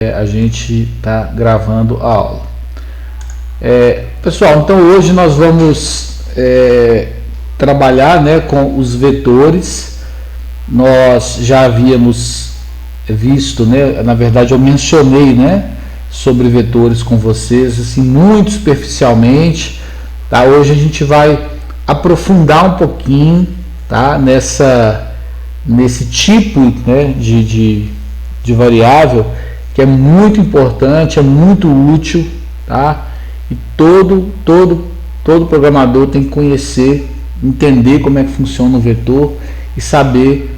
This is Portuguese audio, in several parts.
A gente está gravando a aula. Pessoal, então hoje nós vamos trabalhar, né, com os vetores. Nós já havíamos visto, né, na verdade eu mencionei, né, sobre vetores com vocês, assim, muito superficialmente, tá? Hoje a gente vai aprofundar um pouquinho, tá, nesse tipo, né, de variável, que é muito importante, é muito útil, tá? E todo programador tem que conhecer, entender como é que funciona o vetor e saber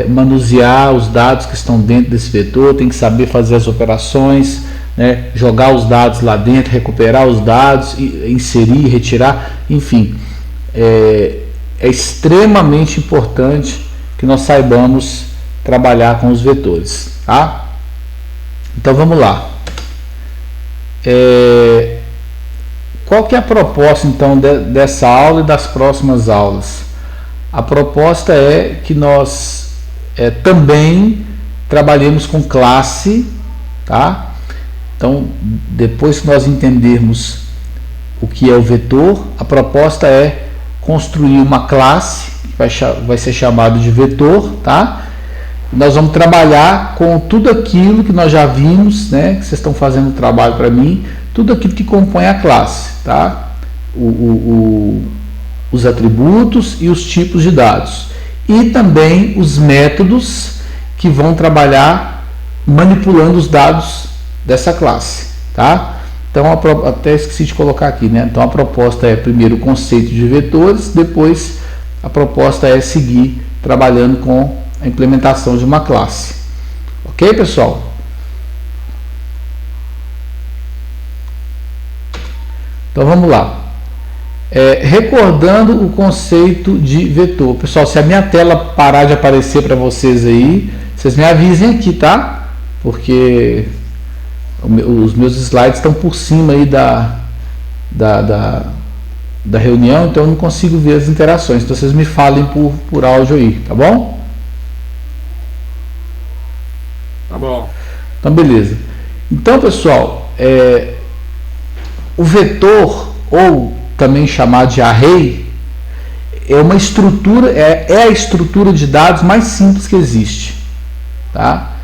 manusear os dados que estão dentro desse vetor, tem que saber fazer as operações, né? Jogar os dados lá dentro, recuperar os dados, inserir, retirar, enfim, é extremamente importante que nós saibamos trabalhar com os vetores, tá? Então vamos lá. Qual que é a proposta então dessa aula e das próximas aulas? A proposta é que nós também trabalhemos com classe, tá? Então, depois que nós entendermos o que é o vetor, a proposta é construir uma classe que vai ser chamada de vetor, tá? Nós vamos trabalhar com tudo aquilo que nós já vimos, né? Que vocês estão fazendo o trabalho para mim, tudo aquilo que compõe a classe, tá? Os atributos e os tipos de dados. E também os métodos que vão trabalhar manipulando os dados dessa classe, tá? Então, até esqueci de colocar aqui, né? Então, a proposta é primeiro o conceito de vetores, depois a proposta é seguir trabalhando com a implementação de uma classe. Ok, pessoal? Então vamos lá. Recordando o conceito de vetor. Pessoal, se a minha tela parar de aparecer para vocês aí, vocês me avisem aqui, tá? Porque os meus slides estão por cima aí da reunião, então eu não consigo ver as interações. Então vocês me falem por áudio aí, tá bom? Tá bom. Então, beleza. Então, pessoal, o vetor, ou também chamado de array, é uma estrutura, é a estrutura de dados mais simples que existe, tá?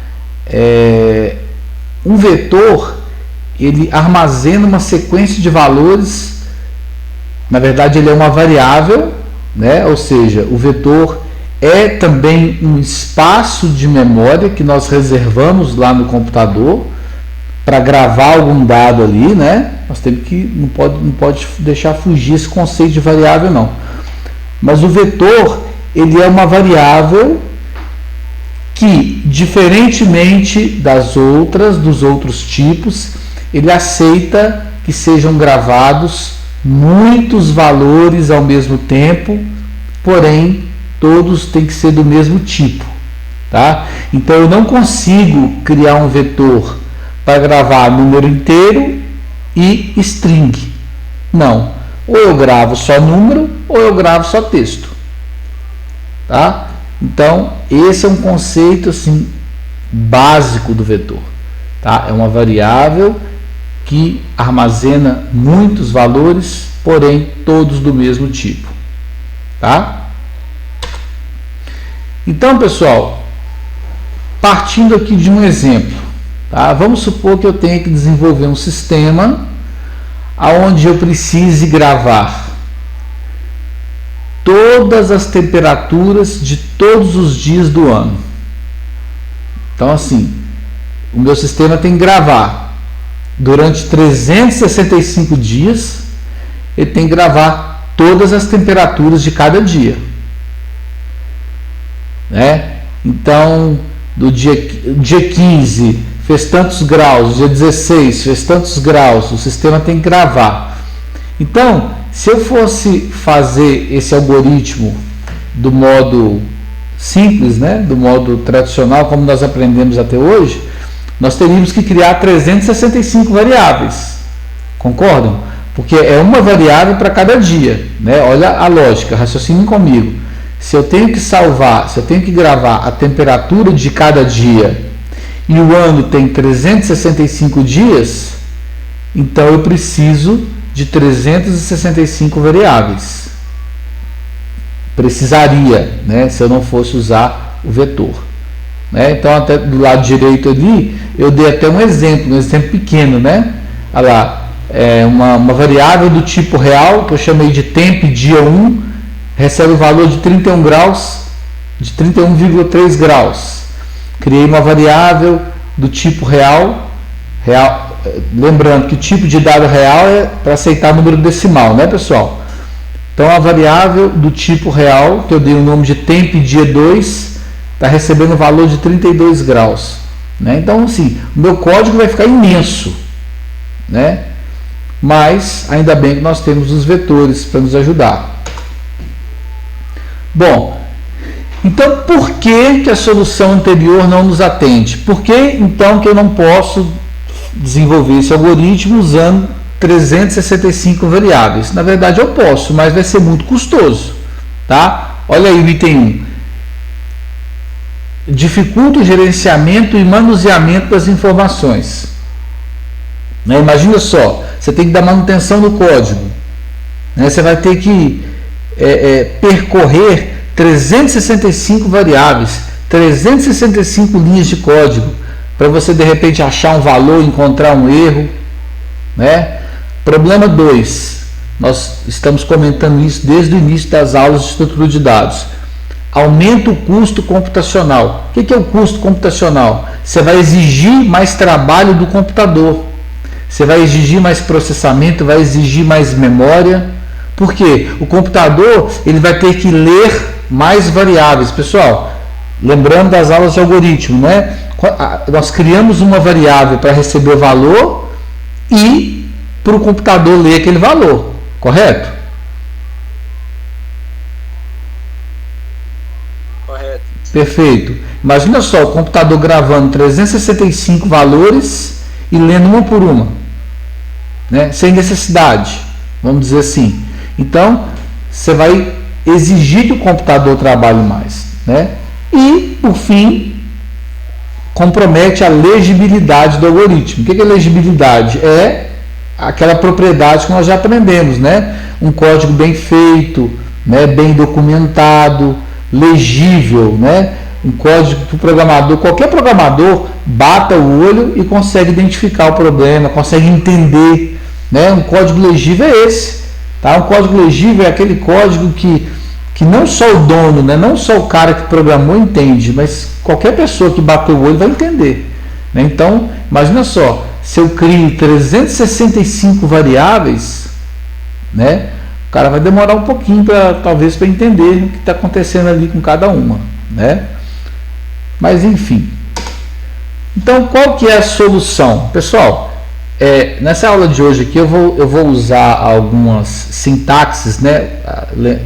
Um vetor, ele armazena uma sequência de valores. Na verdade, ele é uma variável, né? Ou seja, o vetor é também um espaço de memória que nós reservamos lá no computador para gravar algum dado ali, né? Nós temos que não pode deixar fugir esse conceito de variável, não. Mas o vetor, ele é uma variável que, diferentemente dos outros tipos, ele aceita que sejam gravados muitos valores ao mesmo tempo, porém todos têm que ser do mesmo tipo, tá? Então eu não consigo criar um vetor para gravar número inteiro e string. Não. Ou eu gravo só número ou eu gravo só texto, tá? Então esse é um conceito assim básico do vetor, tá? É uma variável que armazena muitos valores, porém todos do mesmo tipo, tá? Então, pessoal, partindo aqui de um exemplo, tá? Vamos supor que eu tenha que desenvolver um sistema onde eu precise gravar todas as temperaturas de todos os dias do ano. Então, assim, o meu sistema tem que gravar durante 365 dias, ele tem que gravar todas as temperaturas de cada dia, né? Então, do dia 15 fez tantos graus, dia 16 fez tantos graus, o sistema tem que gravar. Então, se eu fosse fazer esse algoritmo do modo simples, né, do modo tradicional, como nós aprendemos até hoje, nós teríamos que criar 365 variáveis. Concordam? Porque é uma variável para cada dia, né? Olha a lógica, raciocinem comigo. Se eu tenho que gravar a temperatura de cada dia e o ano tem 365 dias, então eu preciso de 365 variáveis. Precisaria, né, se eu não fosse usar o vetor. Né? Então, até do lado direito ali, eu dei até um exemplo pequeno. Né? Olha lá, uma variável do tipo real, que eu chamei de tempo dia 1, recebe o valor de 31 graus, de 31,3 graus. Criei uma variável do tipo real, lembrando que o tipo de dado real é para aceitar número decimal, né, pessoal? Então a variável do tipo real, que eu dei o nome de tempo dia 2, está recebendo o valor de 32 graus. Né? Então, assim, o meu código vai ficar imenso. Né? Mas, ainda bem que nós temos os vetores para nos ajudar. Bom, então por que a solução anterior não nos atende? Por que então que eu não posso desenvolver esse algoritmo usando 365 variáveis? Na verdade eu posso, mas vai ser muito custoso. Tá? Olha aí o item 1. Dificulta o gerenciamento e manuseamento das informações. Né? Imagina só, você tem que dar manutenção no código. Né? Você vai ter que percorrer 365 variáveis, 365 linhas de código, para você de repente achar um valor, encontrar um erro. Né? Problema 2, nós estamos comentando isso desde o início das aulas de estrutura de dados. Aumenta o custo computacional. O que é o custo computacional? Você vai exigir mais trabalho do computador. Você vai exigir mais processamento, vai exigir mais memória. Por quê? O computador ele vai ter que ler mais variáveis. Pessoal, lembrando das aulas de algoritmo, né? Nós criamos uma variável para receber o valor e para o computador ler aquele valor. Correto? Correto. Perfeito. Imagina só, o computador gravando 365 valores e lendo uma por uma, né? Sem necessidade, vamos dizer assim. Então, você vai exigir que o computador trabalhe mais, né? E, por fim, compromete a legibilidade do algoritmo. O que é legibilidade? É aquela propriedade que nós já aprendemos, né? Um código bem feito, né? Bem documentado, legível, né? Um código que o programador, qualquer programador, bata o olho e consegue identificar o problema, consegue entender, né? Um código legível é esse, tá? Um código legível é aquele código que não só o dono, né? Não só o cara que programou entende, mas qualquer pessoa que bateu o olho vai entender, né? Então, imagina só, se eu crio 365 variáveis, né? O cara vai demorar um pouquinho talvez para entender o que está acontecendo ali com cada uma, né? Mas enfim. Então, qual que é a solução? Pessoal, nessa aula de hoje aqui eu vou usar algumas sintaxes, né?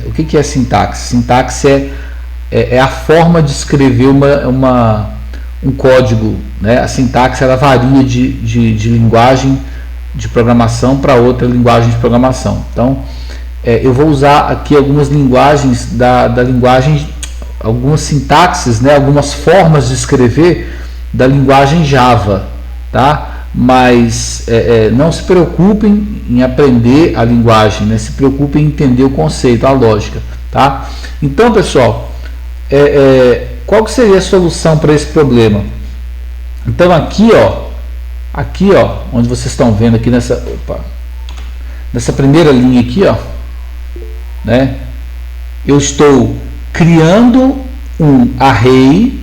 O que é sintaxe? Sintaxe é a forma de escrever um código, né? A sintaxe ela varia de linguagem de programação para outra linguagem de programação. Então, eu vou usar aqui algumas linguagens da linguagem, algumas sintaxes, né? Algumas formas de escrever da linguagem Java, tá? Mas não se preocupem em aprender a linguagem, né? Se preocupem em entender o conceito, a lógica, tá? Então, pessoal, qual que seria a solução para esse problema? Então aqui, ó, onde vocês estão vendo aqui nessa primeira linha aqui, ó, né? Eu estou criando um array,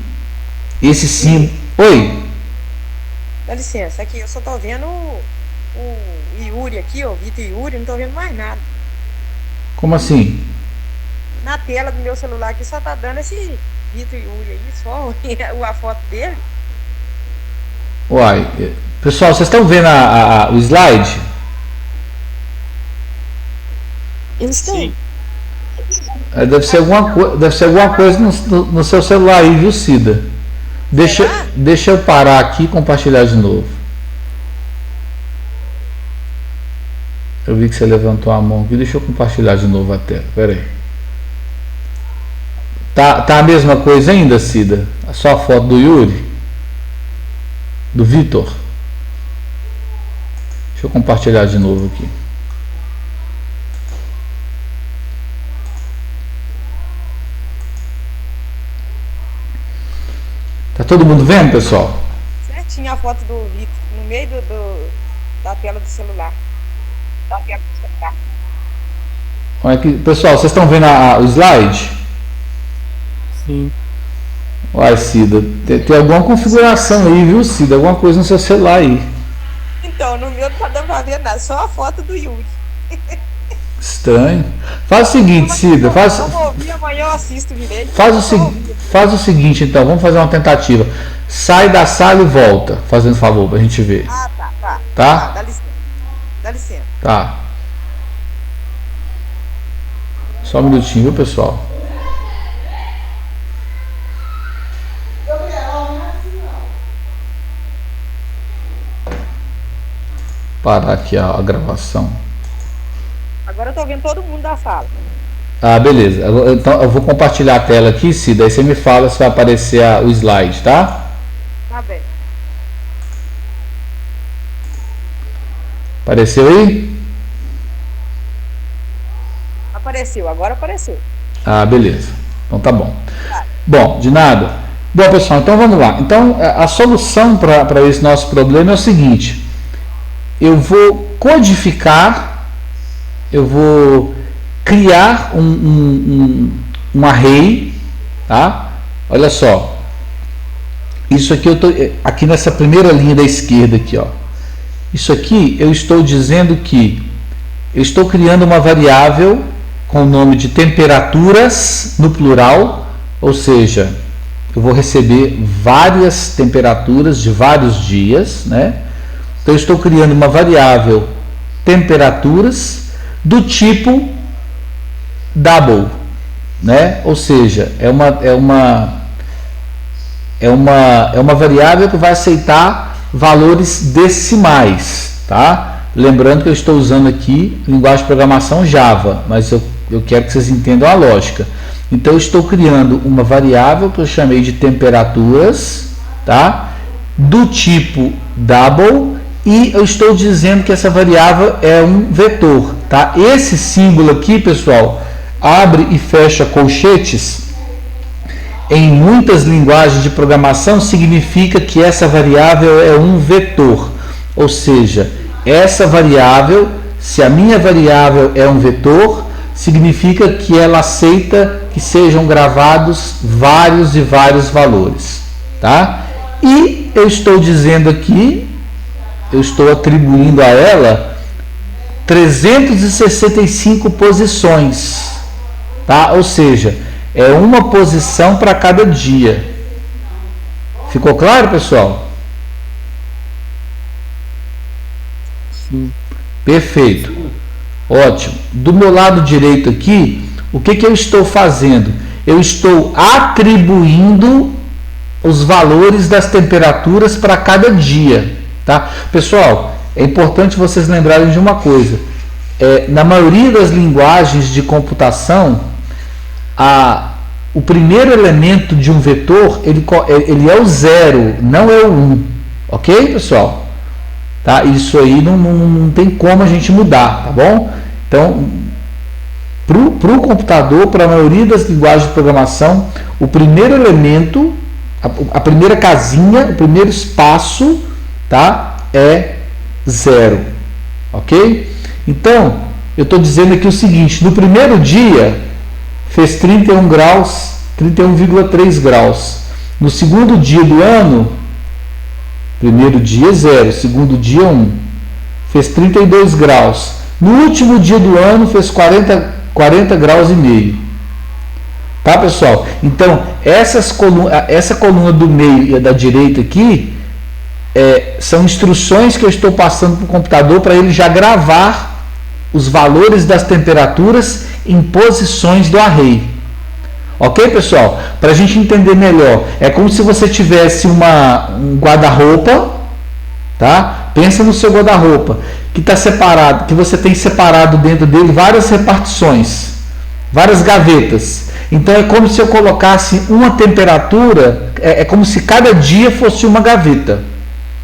esse sim. Oi. Dá licença, aqui eu só tô vendo o Yuri aqui, ó, o Vitor Yuri, não tô vendo mais nada. Como assim? Na tela do meu celular aqui só tá dando esse Vitor Yuri aí, só a foto dele. Uai, pessoal, vocês estão vendo o slide? Sim. Deve ser alguma coisa no seu celular aí, viu, Cida? Deixa eu parar aqui e compartilhar de novo. Eu vi que você levantou a mão aqui, deixa eu compartilhar de novo a tela. Pera aí. Tá a mesma coisa ainda, Cida? Só a foto do Yuri? Do Vitor. Deixa eu compartilhar de novo aqui. Tá todo mundo vendo, pessoal? Certinho a foto do Vitor, no meio da tela do celular. Olha aqui, pessoal, vocês estão vendo o slide? Sim. Uai, Cida, tem alguma configuração aí, viu, Cida? Alguma coisa no seu celular aí. Então, no meu não tá dando pra ver nada, só a foto do Yuri. Estranho. Faz o seguinte, Cida, Eu vou ouvir, amanhã eu assisto direito. Faz o seguinte, então, vamos fazer uma tentativa. Sai da sala e volta, fazendo favor, pra gente ver. Ah, tá. Tá? Dá licença. Tá. Só um minutinho, viu, pessoal? Parar aqui a gravação. Agora eu tô vendo todo mundo da sala. Ah, beleza. Então eu vou compartilhar a tela aqui, Cida, aí você me fala se vai aparecer o slide, tá? Tá bem. Apareceu aí? Apareceu, agora apareceu. Ah, beleza. Então tá bom. Bom, de nada. Bom, pessoal, então vamos lá. Então, a solução para esse nosso problema é o seguinte. Eu vou codificar, eu vou criar um array, tá? Olha só. Isso aqui eu tô aqui nessa primeira linha da esquerda aqui, ó. Isso aqui eu estou dizendo que eu estou criando uma variável com o nome de temperaturas no plural, ou seja, eu vou receber várias temperaturas de vários dias, né? Então eu estou criando uma variável temperaturas do tipo double, né? Ou seja, é uma variável que vai aceitar valores decimais, tá? Lembrando que eu estou usando aqui linguagem de programação Java, mas eu quero que vocês entendam a lógica. Então eu estou criando uma variável que eu chamei de temperaturas, tá? Do tipo double, e eu estou dizendo que essa variável é um vetor, tá? Esse símbolo aqui, pessoal, abre e fecha colchetes, em muitas linguagens de programação significa que essa variável é um vetor, ou seja, essa variável, se a minha variável é um vetor, significa que ela aceita que sejam gravados vários e vários valores, tá? E eu estou dizendo aqui, eu estou atribuindo a ela 365 posições, tá? Ou seja, é uma posição para cada dia. Ficou claro, pessoal? Sim. Perfeito. Ótimo. Do meu lado direito aqui, o que eu estou fazendo? Eu estou atribuindo os valores das temperaturas para cada dia, tá? Pessoal, é importante vocês lembrarem de uma coisa. Na maioria das linguagens de computação, o primeiro elemento de um vetor, ele é o 0, não é o 1. Ok, pessoal? Tá? Isso aí não tem como a gente mudar, tá bom? Então, para o computador, para a maioria das linguagens de programação, o primeiro elemento, a primeira casinha, o primeiro espaço, tá? É 0. Ok? Então, eu estou dizendo aqui o seguinte: no primeiro dia fez 31 graus, 31,3 graus. No segundo dia do ano, primeiro dia 0, segundo dia 1, fez 32 graus. No último dia do ano fez 40 graus e meio. Tá, pessoal? Então, essa coluna do meio e da direita aqui são instruções que eu estou passando para o computador para ele já gravar os valores das temperaturas em posições do array. Ok, pessoal? Para a gente entender melhor, é como se você tivesse um guarda-roupa, tá? Pensa no seu guarda-roupa que está separado, que você tem separado dentro dele várias repartições, várias gavetas. Então é como se eu colocasse uma temperatura, é como se cada dia fosse uma gaveta.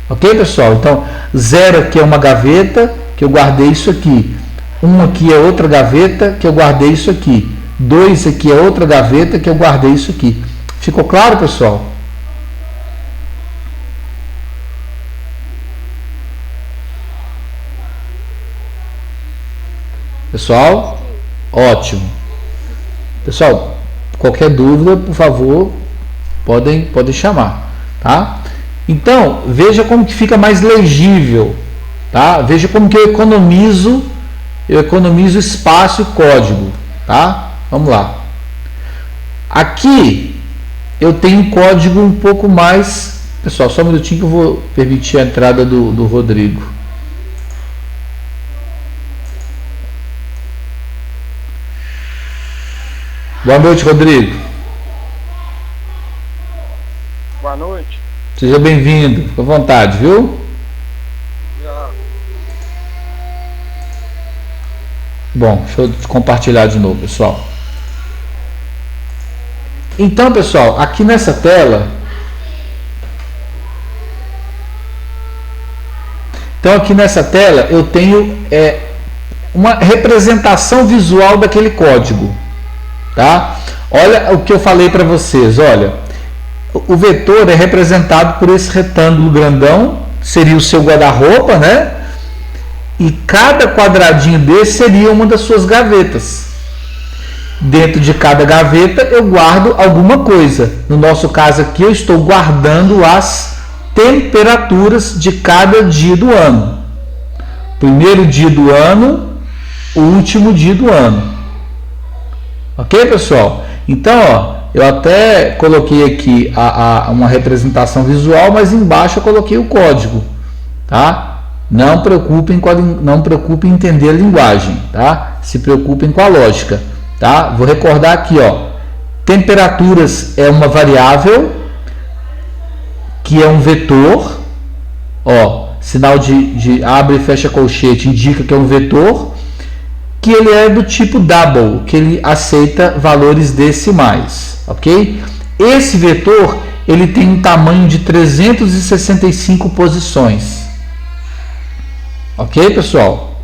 Ok, pessoal? Então, 0 aqui é uma gaveta que eu guardei isso aqui. 1 aqui é outra gaveta que eu guardei isso aqui. 2 aqui é outra gaveta que eu guardei isso aqui. Ficou claro, pessoal? Pessoal? Ótimo. Pessoal, qualquer dúvida, por favor, podem chamar, tá? Então, veja como que fica mais legível, tá? Veja como que eu economizo espaço e código, tá? Vamos lá. Aqui eu tenho um código um pouco mais... Pessoal, só um minutinho que eu vou permitir a entrada do Rodrigo. Boa noite, Rodrigo. Boa noite. Seja bem-vindo. Fique à vontade, viu? Já. Bom, deixa eu compartilhar de novo, pessoal. Então, pessoal, aqui nessa tela... Então, aqui nessa tela eu tenho uma representação visual daquele código. Tá? Olha o que eu falei para vocês. Olha, o vetor é representado por esse retângulo grandão, seria o seu guarda-roupa, né? E cada quadradinho desse seria uma das suas gavetas. Dentro de cada gaveta eu guardo alguma coisa. No nosso caso aqui eu estou guardando as temperaturas de cada dia do ano. Primeiro dia do ano, o último dia do ano. Ok, pessoal? Então, ó, eu até coloquei aqui uma representação visual, mas embaixo eu coloquei o código, tá? Não preocupem em entender a linguagem, tá? Se preocupem com a lógica, tá? Vou recordar aqui, ó. Temperaturas é uma variável que é um vetor, ó, sinal de abre e fecha colchete indica que é um vetor, que ele é do tipo double, que ele aceita valores decimais, ok? Esse vetor, ele tem um tamanho de 365 posições, ok, pessoal?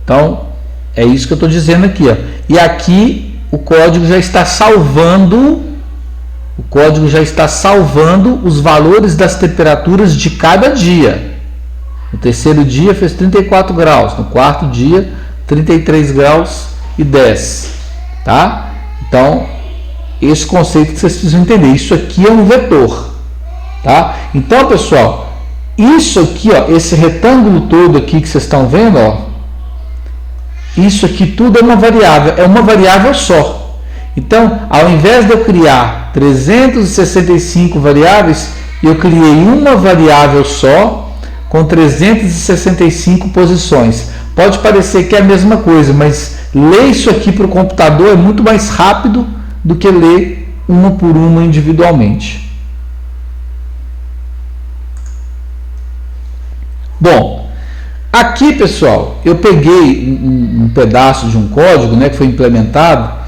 Então, é isso que eu estou dizendo aqui, ó. E aqui o código já está salvando, os valores das temperaturas de cada dia. No terceiro dia fez 34 graus, no quarto dia 33 graus e 10, tá? Então, esse conceito que vocês precisam entender, isso aqui é um vetor, tá? Então, pessoal, isso aqui, ó, esse retângulo todo aqui que vocês estão vendo, ó, isso aqui tudo é uma variável só. Então, ao invés de eu criar 365 variáveis, eu criei uma variável só com 365 posições. Pode parecer que é a mesma coisa, mas ler isso aqui para o computador é muito mais rápido do que ler uma por uma individualmente. Bom, aqui, pessoal, eu peguei um pedaço de um código, né, que foi implementado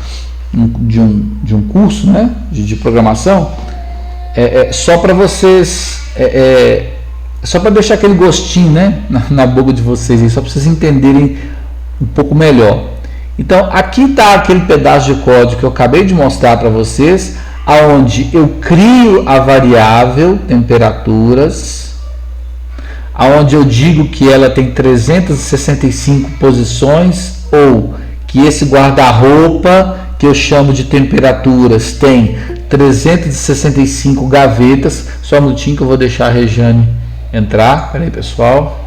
de um curso, né, de programação, só para vocês... só para deixar aquele gostinho, né, na boca de vocês, só para vocês entenderem um pouco melhor. Então, aqui está aquele pedaço de código que eu acabei de mostrar para vocês, aonde eu crio a variável temperaturas, aonde eu digo que ela tem 365 posições, ou que esse guarda-roupa, que eu chamo de temperaturas, tem 365 gavetas. Só um minutinho que eu vou deixar a Rejane entrar. Pera aí, pessoal.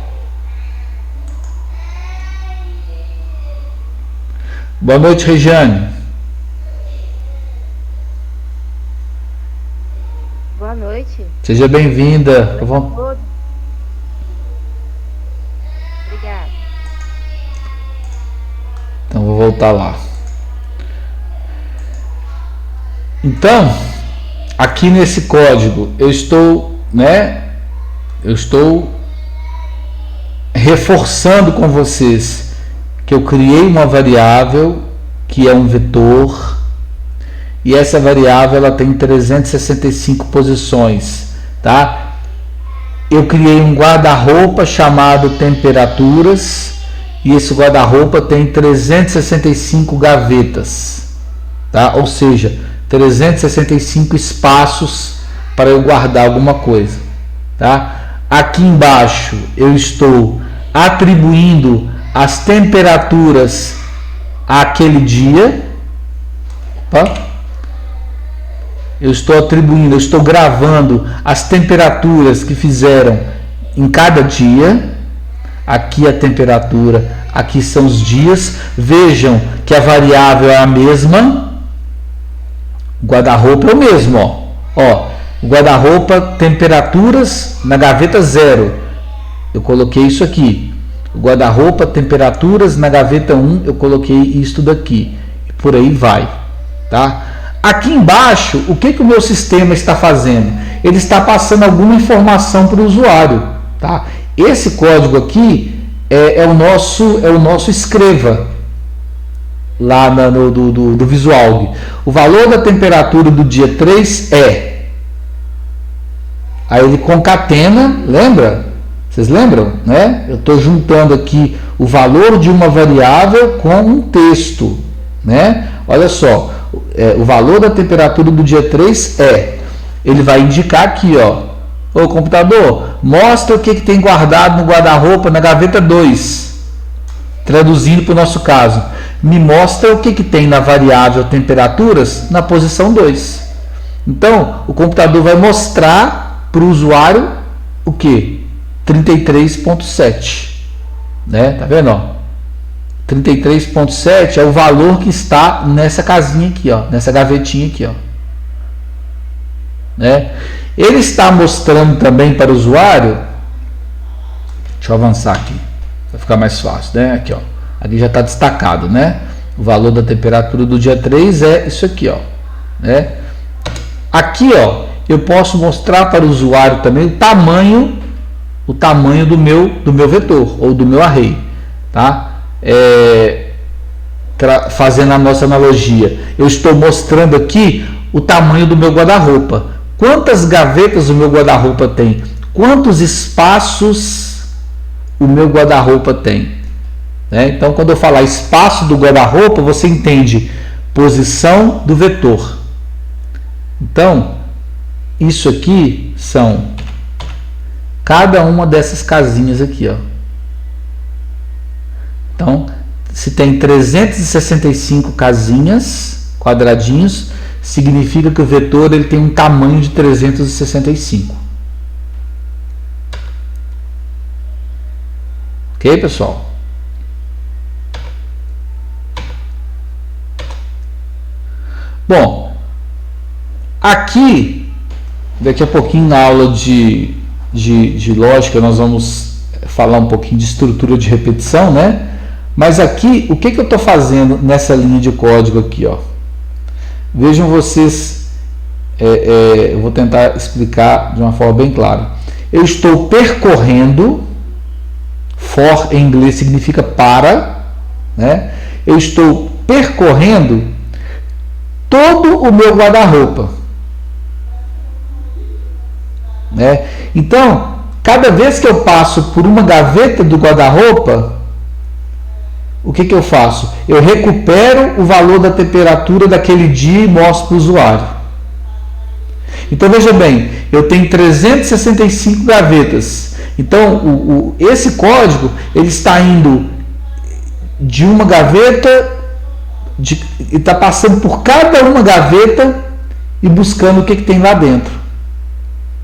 Boa noite, Rejane. Boa noite. Seja bem-vinda. Obrigada. Então vou voltar lá. Então, aqui nesse código eu estou reforçando com vocês que eu criei uma variável que é um vetor, e essa variável ela tem 365 posições, tá? eu criei um guarda-roupa chamado temperaturas, e esse guarda-roupa tem 365 gavetas, tá? Ou seja, 365 espaços para eu guardar alguma coisa, tá? Aqui embaixo eu estou atribuindo as temperaturas àquele dia. Opa. Eu estou gravando as temperaturas que fizeram em cada dia. Aqui a temperatura, aqui são os dias. Vejam que a variável é a mesma. O guarda-roupa é o mesmo, ó. O guarda-roupa temperaturas na gaveta 0. Eu coloquei isso aqui. O guarda-roupa temperaturas na gaveta 1, eu coloquei isto daqui. E por aí vai, tá? Aqui embaixo, o que o meu sistema está fazendo? Ele está passando alguma informação para o usuário, tá? Esse código aqui é o nosso escreva lá do Visual. O valor da temperatura do dia 3 é. Aí ele concatena, lembra? Vocês lembram, né? Eu estou juntando aqui o valor de uma variável com um texto, né? Olha só, o valor da temperatura do dia 3 é. Ele vai indicar aqui, ó. Ô computador, mostra o que tem guardado no guarda-roupa na gaveta 2. Traduzindo para o nosso caso, me mostra o que tem na variável temperaturas na posição 2. Então, o computador vai mostrar para o usuário o que? 33.7. Né? Tá vendo? Ó? 33.7 é o valor que está nessa casinha aqui, ó, nessa gavetinha aqui, ó. Né? Ele está mostrando também para o usuário. Deixa eu avançar aqui para ficar mais fácil, né? Aqui, ó. Aqui já está destacado, né? O valor da temperatura do dia 3 é isso aqui, ó, né? Aqui, ó, eu posso mostrar para o usuário também o tamanho do meu vetor ou do meu array, tá? Fazendo a nossa analogia, eu estou mostrando aqui o tamanho do meu guarda-roupa. Quantas gavetas o meu guarda-roupa tem? Quantos espaços o meu guarda-roupa tem? Né? Então, quando eu falar espaço do guarda-roupa, você entende posição do vetor. Então, isso aqui são cada uma dessas casinhas aqui, ó. Então, se tem 365 casinhas, quadradinhos, significa que o vetor ele tem um tamanho de 365. Ok, pessoal? Bom, aqui, daqui a pouquinho na aula de lógica, nós vamos falar um pouquinho de estrutura de repetição, né? Mas aqui, o que eu estou fazendo nessa linha de código aqui, ó? Vejam vocês, eu vou tentar explicar de uma forma bem clara. Eu estou percorrendo, for em inglês significa para, né? Eu estou percorrendo todo o meu guarda-roupa, né? Então, cada vez que eu passo por uma gaveta do guarda-roupa, o que eu faço? Eu recupero o valor da temperatura daquele dia e mostro para o usuário. Então veja bem, eu tenho 365 gavetas. Então esse código ele está indo de uma gaveta e está passando por cada uma gaveta e buscando o que tem lá dentro.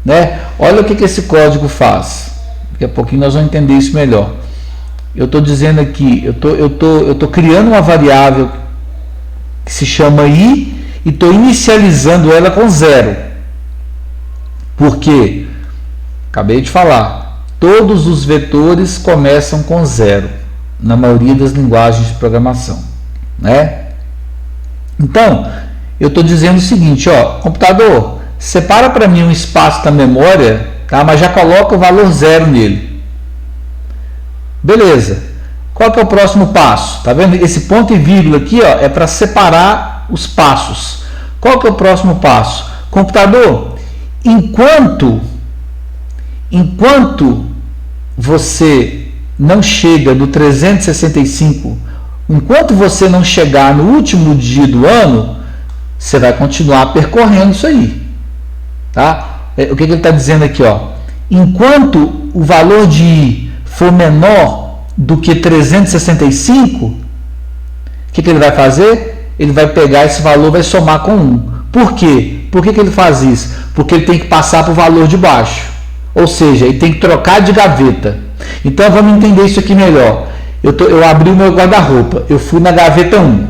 Né? Olha o que esse código faz. Daqui a pouquinho nós vamos entender isso melhor. Eu estou dizendo aqui, eu tô criando uma variável que se chama i e estou inicializando ela com 0. Por quê? Acabei de falar, todos os vetores começam com 0 na maioria das linguagens de programação, né? Então, eu estou dizendo o seguinte, ó, computador, separa para mim um espaço da memória, tá? Mas já coloca o valor 0 nele. Beleza. Qual que é o próximo passo? Tá vendo? Esse ponto e vírgula aqui, ó, é para separar os passos. Qual que é o próximo passo? Computador, enquanto enquanto você não chega no 365, enquanto você não chegar no último dia do ano, você vai continuar percorrendo isso aí. Tá? O que ele está dizendo aqui? Ó? Enquanto o valor de I for menor do que 365, o que ele vai fazer? Ele vai pegar esse valor e vai somar com 1. Por quê? Por que ele faz isso? Porque ele tem que passar para o valor de baixo. Ou seja, ele tem que trocar de gaveta. Então vamos entender isso aqui melhor. Eu abri o meu guarda-roupa. Eu fui na gaveta 1.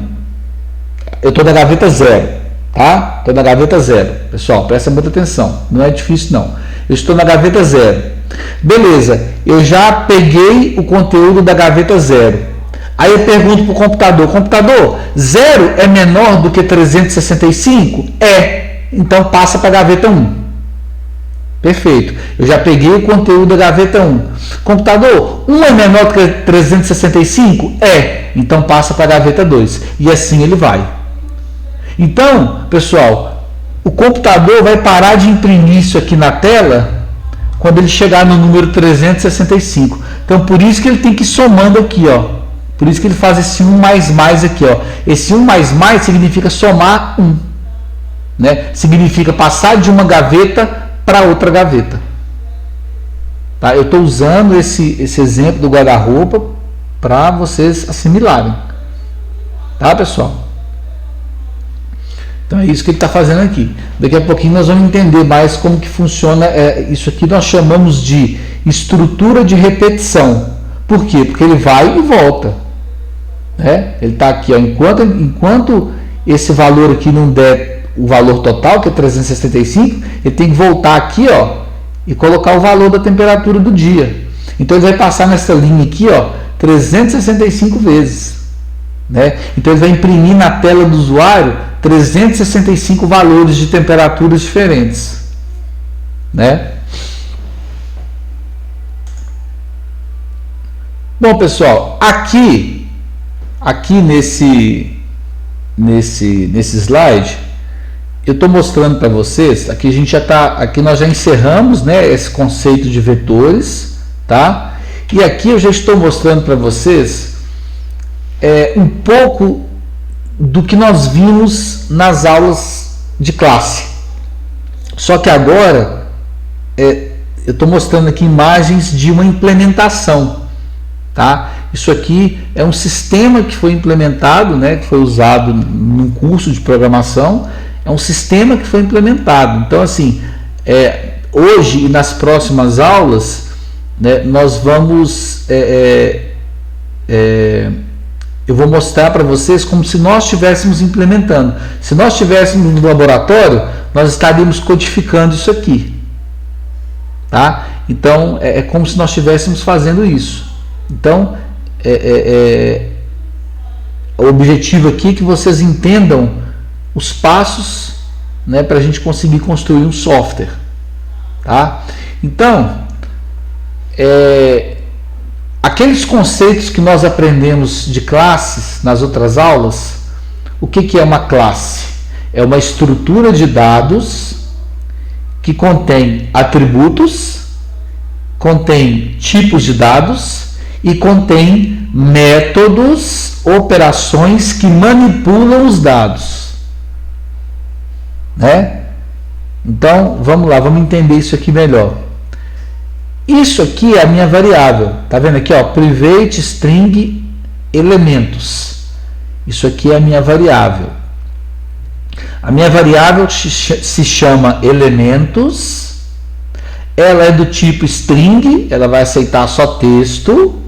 Eu estou na gaveta 0. Tá? Estou na gaveta 0. Pessoal, presta muita atenção. Não é difícil não. Eu estou na gaveta 0. Beleza. Eu já peguei o conteúdo da gaveta 0. Aí eu pergunto para o computador. Computador, 0 é menor do que 365? É. Então passa para a gaveta 1. Perfeito. Eu já peguei o conteúdo da gaveta 1. Computador, 1 é menor do que 365? É. Então passa para a gaveta 2. E assim ele vai. Então, pessoal, o computador vai parar de imprimir isso aqui na tela quando ele chegar no número 365. Então, por isso que ele tem que ir somando aqui, ó. Por isso que ele faz esse 1 mais mais aqui, ó. Esse 1 mais mais significa somar 1. Né? Significa passar de uma gaveta para outra gaveta. Tá? Eu estou usando esse exemplo do guarda-roupa para vocês assimilarem. Tá, pessoal? Então é isso que ele está fazendo aqui. Daqui a pouquinho nós vamos entender mais como que funciona. Isso aqui nós chamamos de estrutura de repetição. Por quê? Porque ele vai e volta. Né? Ele está aqui, ó, enquanto esse valor aqui não der o valor total, que é 365, ele tem que voltar aqui, ó, e colocar o valor da temperatura do dia. Então ele vai passar nessa linha aqui, ó, 365 vezes. Né? Então ele vai imprimir na tela do usuário 365 valores de temperaturas diferentes. Né? Bom, pessoal, aqui nesse slide, eu estou mostrando para vocês, aqui nós já encerramos, né, esse conceito de vetores, tá? E aqui eu já estou mostrando para vocês um pouco do que nós vimos nas aulas de classe. Só que agora eu estou mostrando aqui imagens de uma implementação, tá? Isso aqui é um sistema que foi implementado, né, que foi usado num curso de programação. É um sistema que foi implementado. Então, assim, hoje e nas próximas aulas, né, nós vamos... eu vou mostrar para vocês como se nós estivéssemos implementando. Se nós estivéssemos no laboratório, nós estaríamos codificando isso aqui. Tá? Então, é como se nós estivéssemos fazendo isso. Então, o objetivo aqui é que vocês entendam os passos, né, para a gente conseguir construir um software. Tá? Então, aqueles conceitos que nós aprendemos de classes nas outras aulas, o que é uma classe? É uma estrutura de dados que contém atributos, contém tipos de dados e contém métodos, operações que manipulam os dados. Né? Então, vamos lá, vamos entender isso aqui melhor. Isso aqui é a minha variável. Tá vendo aqui, ó, private string elementos. Isso aqui é a minha variável. A minha variável se chama elementos. Ela é do tipo string, ela vai aceitar só texto.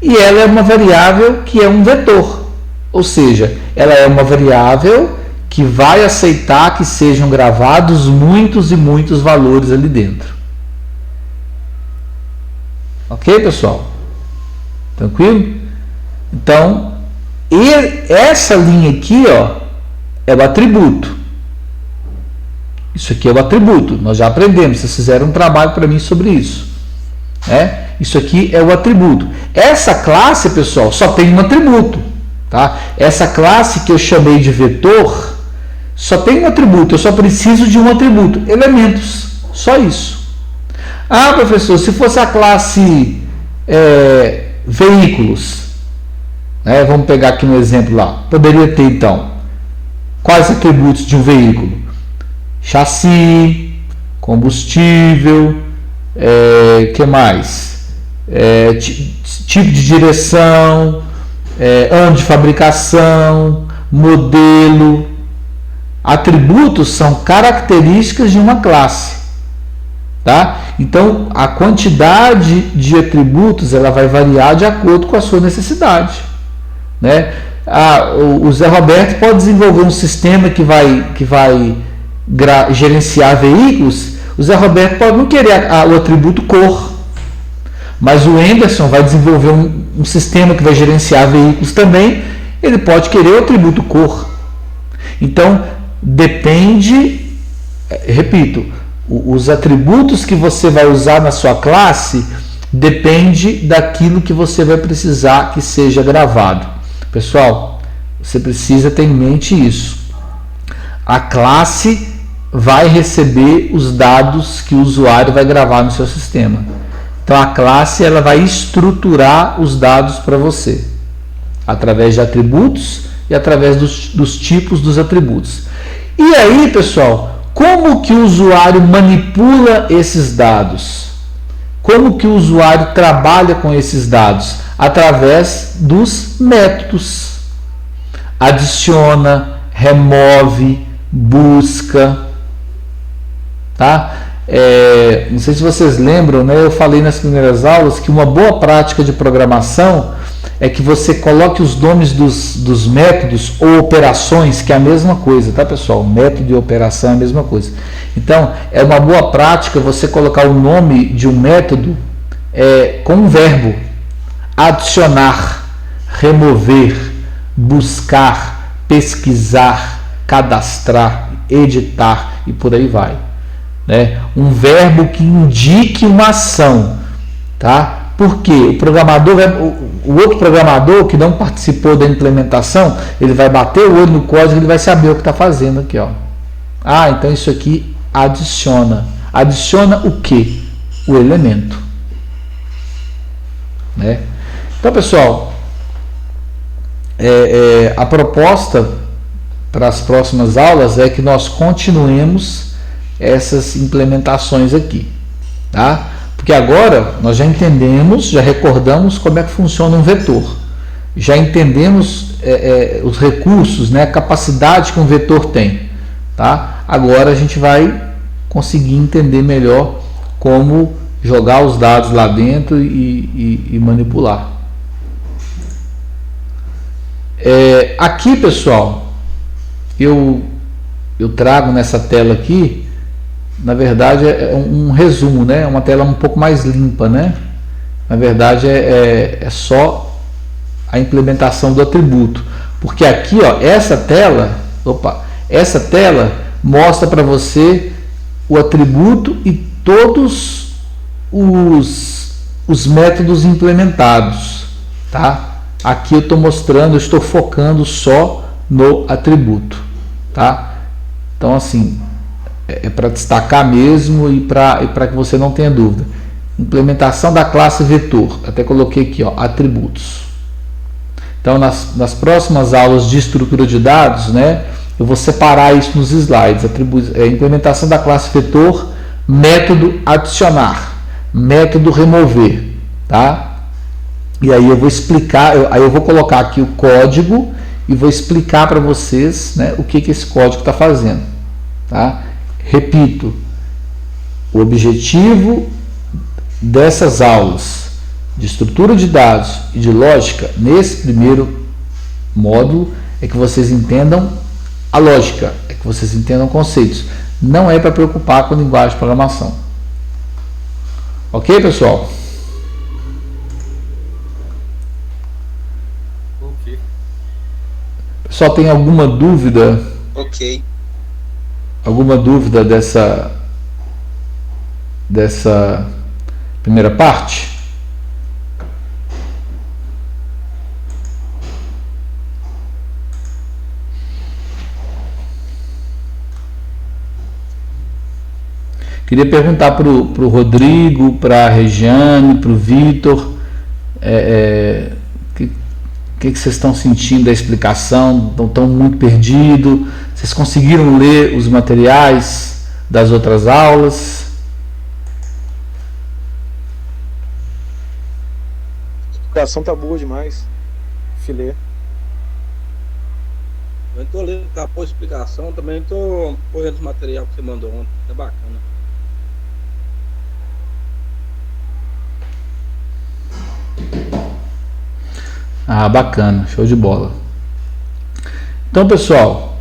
E ela é uma variável que é um vetor. Ou seja, ela é uma variável que vai aceitar que sejam gravados muitos e muitos valores ali dentro. Ok, pessoal? Tranquilo? Então, essa linha aqui, ó, é o atributo. Isso aqui é o atributo. Nós já aprendemos. Vocês fizeram um trabalho para mim sobre isso. Né? Isso aqui é o atributo. Essa classe, pessoal, só tem um atributo. Tá? Essa classe que eu chamei de vetor só tem um atributo. Eu só preciso de um atributo. Elementos. Só isso. Ah, professor, se fosse a classe veículos, né? Vamos pegar aqui um exemplo lá. Poderia ter então quais atributos de um veículo? Chassi, combustível, que mais? Tipo de direção, ano de fabricação, modelo. Atributos são características de uma classe, tá? Então a quantidade de atributos ela vai variar de acordo com a sua necessidade, né? O Zé Roberto pode desenvolver um sistema que vai gerenciar veículos. O Zé Roberto pode não querer o atributo cor, mas o Anderson vai desenvolver um sistema que vai gerenciar veículos também. Ele pode querer o atributo cor. Então depende, repito, os atributos que você vai usar na sua classe depende daquilo que você vai precisar que seja gravado. Pessoal, você precisa ter em mente isso. A classe vai receber os dados que o usuário vai gravar no seu sistema. Então a classe ela vai estruturar os dados para você através de atributos e através dos tipos dos atributos. E aí, pessoal, como que o usuário manipula esses dados? Como que o usuário trabalha com esses dados? Através dos métodos. Adiciona, remove, busca. Tá? Não sei se vocês lembram, né? Eu falei nas primeiras aulas que uma boa prática de programação é que você coloque os nomes dos métodos ou operações, que é a mesma coisa, tá, pessoal? Método e operação é a mesma coisa. Então, é uma boa prática você colocar o nome de um método com um verbo. Adicionar, remover, buscar, pesquisar, cadastrar, editar e por aí vai, né? Um verbo que indique uma ação, tá? Porque o outro programador que não participou da implementação, ele vai bater o olho no código, ele vai saber o que está fazendo aqui, ó. Ah, então isso aqui adiciona. Adiciona o quê? O elemento, né? Então, pessoal, a proposta para as próximas aulas é que nós continuemos essas implementações aqui, tá? Porque agora nós já entendemos, já recordamos como é que funciona um vetor. Já entendemos os recursos, né, a capacidade que um vetor tem. Tá? Agora a gente vai conseguir entender melhor como jogar os dados lá dentro e manipular. Aqui, pessoal, eu trago nessa tela aqui, na verdade é um resumo, né? Uma tela um pouco mais limpa, né? Na verdade é só a implementação do atributo, porque aqui, ó, essa tela mostra para você o atributo e todos os métodos implementados, tá? Aqui eu estou mostrando, eu estou focando só no atributo, tá? Então, assim, para destacar mesmo e para que você não tenha dúvida. Implementação da classe vetor, até coloquei aqui, ó, atributos. Então, nas próximas aulas de estrutura de dados, né, eu vou separar isso nos slides. Implementação da classe vetor, método adicionar, método remover, tá? E aí eu vou explicar, eu vou colocar aqui o código e vou explicar para vocês, né, o que esse código está fazendo, tá? Repito, o objetivo dessas aulas de estrutura de dados e de lógica, nesse primeiro módulo, é que vocês entendam a lógica, é que vocês entendam conceitos. Não é para preocupar com a linguagem de programação. Ok, pessoal? Ok. Pessoal, tem alguma dúvida? Ok. Alguma dúvida dessa primeira parte? Queria perguntar para o Rodrigo, para a Regiane, para o Vitor, que vocês estão sentindo da explicação? Estão muito perdidos? Vocês conseguiram ler os materiais das outras aulas? A explicação tá boa demais. Filé. Eu tô lendo a boa explicação, também tô olhando o material que você mandou ontem, é bacana. Ah, bacana, show de bola. Então, pessoal,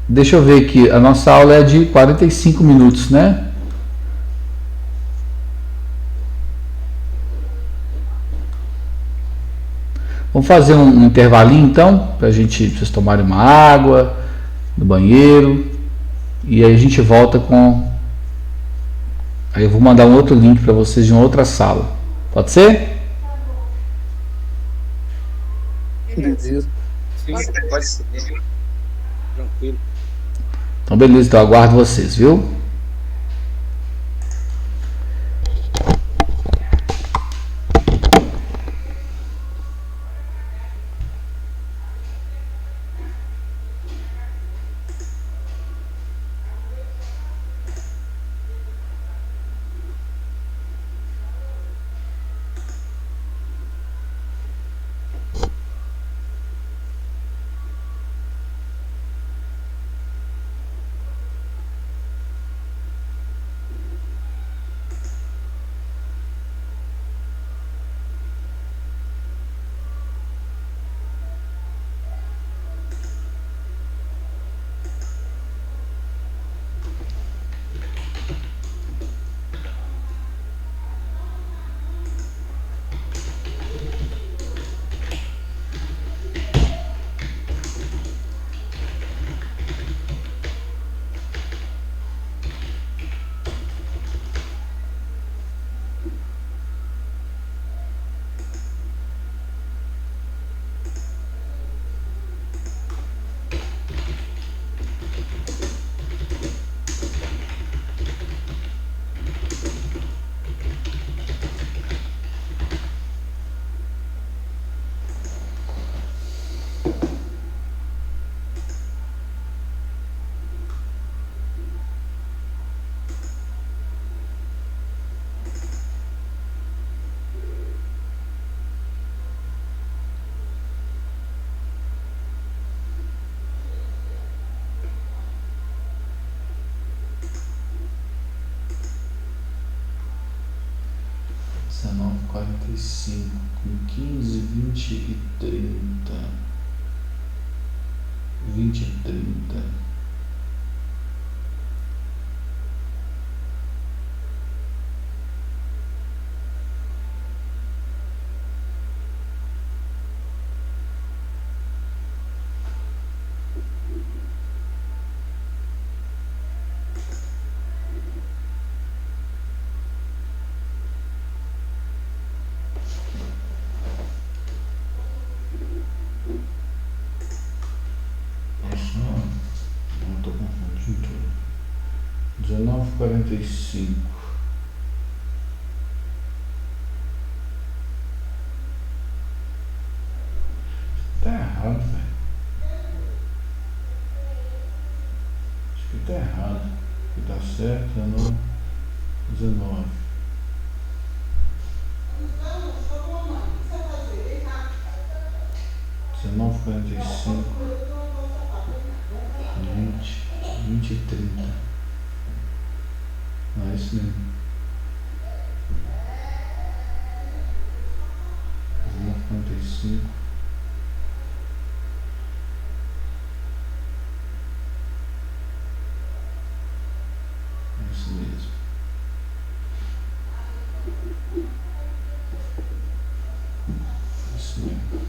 deixa eu ver aqui, a nossa aula é de 45 minutos, né? Vamos fazer um intervalinho então, para vocês tomarem uma água no banheiro, e aí a gente volta com. Aí eu vou mandar um outro link para vocês de uma outra sala. Pode ser? Beleza. Sim, pode ser. Tranquilo. Então beleza, então eu aguardo vocês, viu? Com 15, 20 e 30. 20 e 30. Não estou confundindo. 19h45. Tá errado, velho. Acho que tá errado. O que tá certo é no 19. (19h45) 20 e 30. Não é isso mesmo. 19h45. É isso mesmo. Isso mesmo.